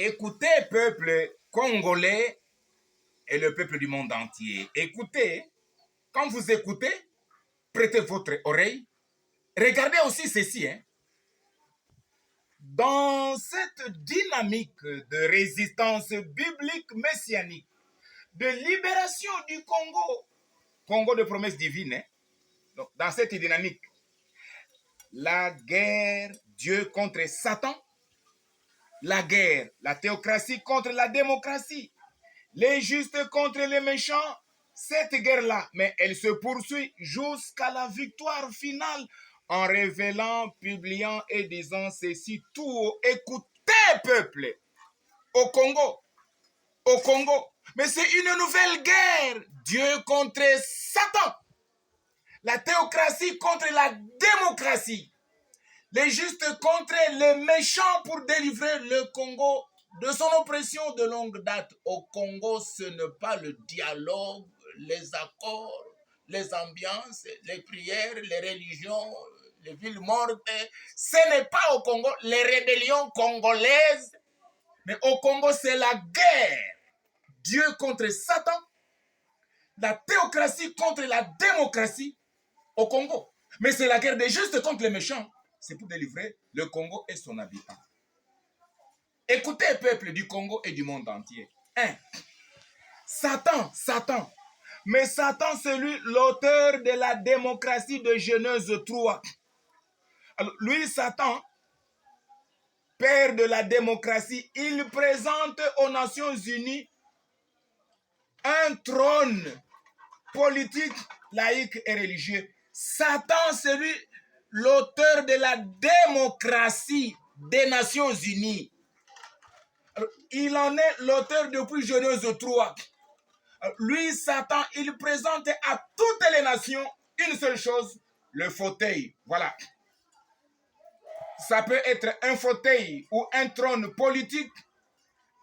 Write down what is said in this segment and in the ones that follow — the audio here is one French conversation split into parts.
Écoutez, peuple congolais et le peuple du monde entier. Écoutez, quand vous écoutez, prêtez votre oreille. Regardez aussi ceci. Dans cette dynamique de résistance biblique messianique, de libération du Congo, Congo de promesses divines, donc, dans cette dynamique, la guerre, Dieu contre Satan, la guerre, la théocratie contre la démocratie, les justes contre les méchants, cette guerre-là, mais elle se poursuit jusqu'à la victoire finale en révélant, publiant et disant ceci tout haut. Écoutez, peuple, au Congo, mais c'est une nouvelle guerre, Dieu contre Satan, la théocratie contre la démocratie, les justes contre les méchants pour délivrer le Congo de son oppression de longue date. Au Congo, ce n'est pas le dialogue, les accords, les ambiances, les prières, les religions, les villes mortes. Ce n'est pas au Congo les rébellions congolaises, mais au Congo, c'est la guerre. Dieu contre Satan, la théocratie contre la démocratie au Congo. Mais c'est la guerre des justes contre les méchants. C'est pour délivrer le Congo et son habitant. Écoutez, peuple du Congo et du monde entier. Satan. Mais Satan, c'est lui l'auteur de la démocratie de Genèse 3. Alors, lui, Satan, père de la démocratie, il présente aux Nations Unies un trône politique, laïque et religieux. Satan, c'est lui l'auteur de la démocratie des Nations Unies. Alors, il en est l'auteur depuis Genèse 3. Alors, lui, Satan, il présente à toutes les nations une seule chose, le fauteuil. Voilà. Ça peut être un fauteuil ou un trône politique,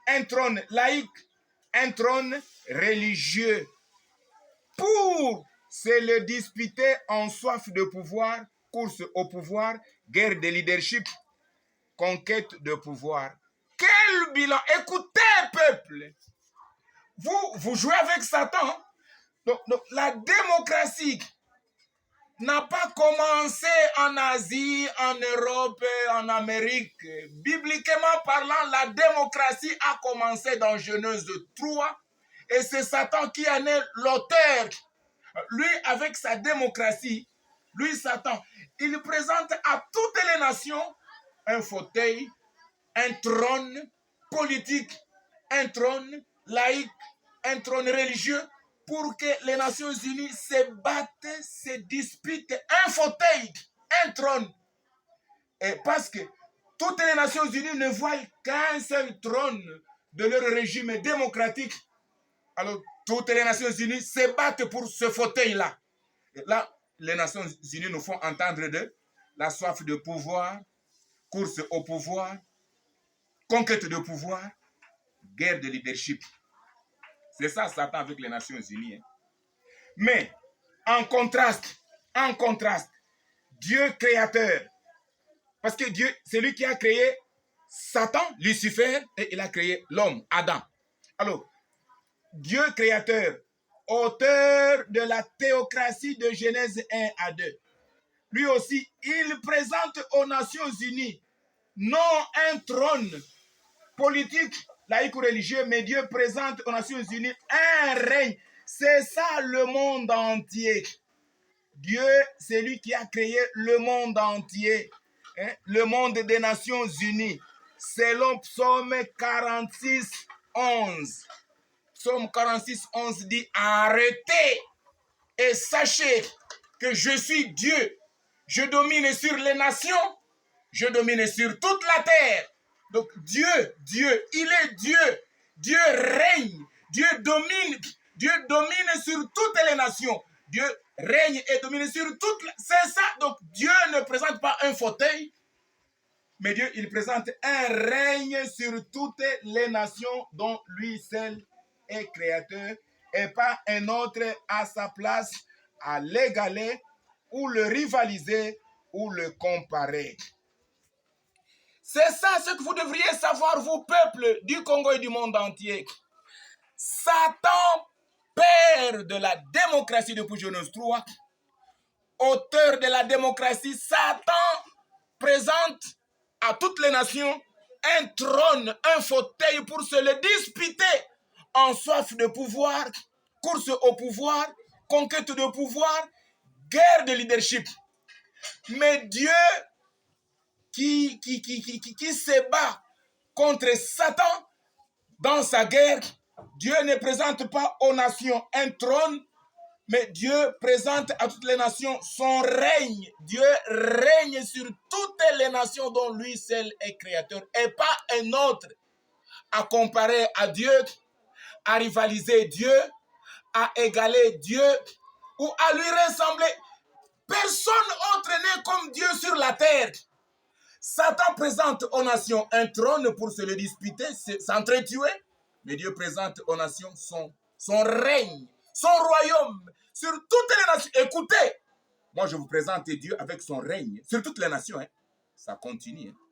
un trône laïque, un trône religieux. Pour se le disputer en soif de pouvoir, course au pouvoir, guerre de leadership, conquête de pouvoir. Quel bilan! Écoutez, peuple! Vous jouez avec Satan. Donc, la démocratie n'a pas commencé en Asie, en Europe, en Amérique. Bibliquement parlant, la démocratie a commencé dans Genèse 3 et c'est Satan qui en est l'auteur. Lui, avec sa démocratie, lui, Satan, il présente à toutes les nations un fauteuil, un trône politique, un trône laïque, un trône religieux, pour que les Nations Unies se battent, se disputent un fauteuil, un trône. Et parce que toutes les Nations Unies ne voient qu'un seul trône de leur régime démocratique, alors toutes les Nations Unies se battent pour ce fauteuil-là. Et là, les Nations Unies nous font entendre de la soif de pouvoir, course au pouvoir, conquête de pouvoir, guerre de leadership. C'est ça Satan avec les Nations Unies. Mais en contraste, Dieu créateur, parce que Dieu, c'est lui qui a créé Satan, Lucifer, et il a créé l'homme, Adam. Alors, Dieu créateur, auteur de la théocratie de Genèse 1 à 2, lui aussi, il présente aux Nations Unies non un trône politique, laïque ou religieux, mais Dieu présente aux Nations Unies un règne. C'est ça le monde entier. Dieu, c'est lui qui a créé le monde entier, le monde des Nations Unies. Selon Psaume 46, 11. Psaume 46, 11 dit, arrêtez et sachez que je suis Dieu. Je domine sur les nations, je domine sur toute la terre. Donc Dieu, il est Dieu. Dieu règne, Dieu domine sur toutes les nations. Dieu règne et domine sur toutes les... C'est ça, donc Dieu ne présente pas un fauteuil, mais Dieu, il présente un règne sur toutes les nations dont lui seul est créateur et pas un autre à sa place à l'égaler ou le rivaliser ou le comparer. C'est ça ce que vous devriez savoir, vous, peuples du Congo et du monde entier. Satan, père de la démocratie depuis Genèse 3, auteur de la démocratie, Satan présente à toutes les nations un trône, un fauteuil pour se le disputer en soif de pouvoir, course au pouvoir, conquête de pouvoir, guerre de leadership. Mais Dieu qui se bat contre Satan dans sa guerre, Dieu ne présente pas aux nations un trône, mais Dieu présente à toutes les nations son règne. Dieu règne sur toutes les nations dont lui seul est créateur et pas un autre à comparer à Dieu, à rivaliser Dieu, à égaler Dieu ou à lui ressembler. Personne autre n'est comme Dieu sur la terre. Satan présente aux nations un trône pour se le disputer, s'entretuer, mais Dieu présente aux nations son règne, son royaume sur toutes les nations. Écoutez, moi je vous présente Dieu avec son règne sur toutes les nations. Hein. Ça continue. Hein.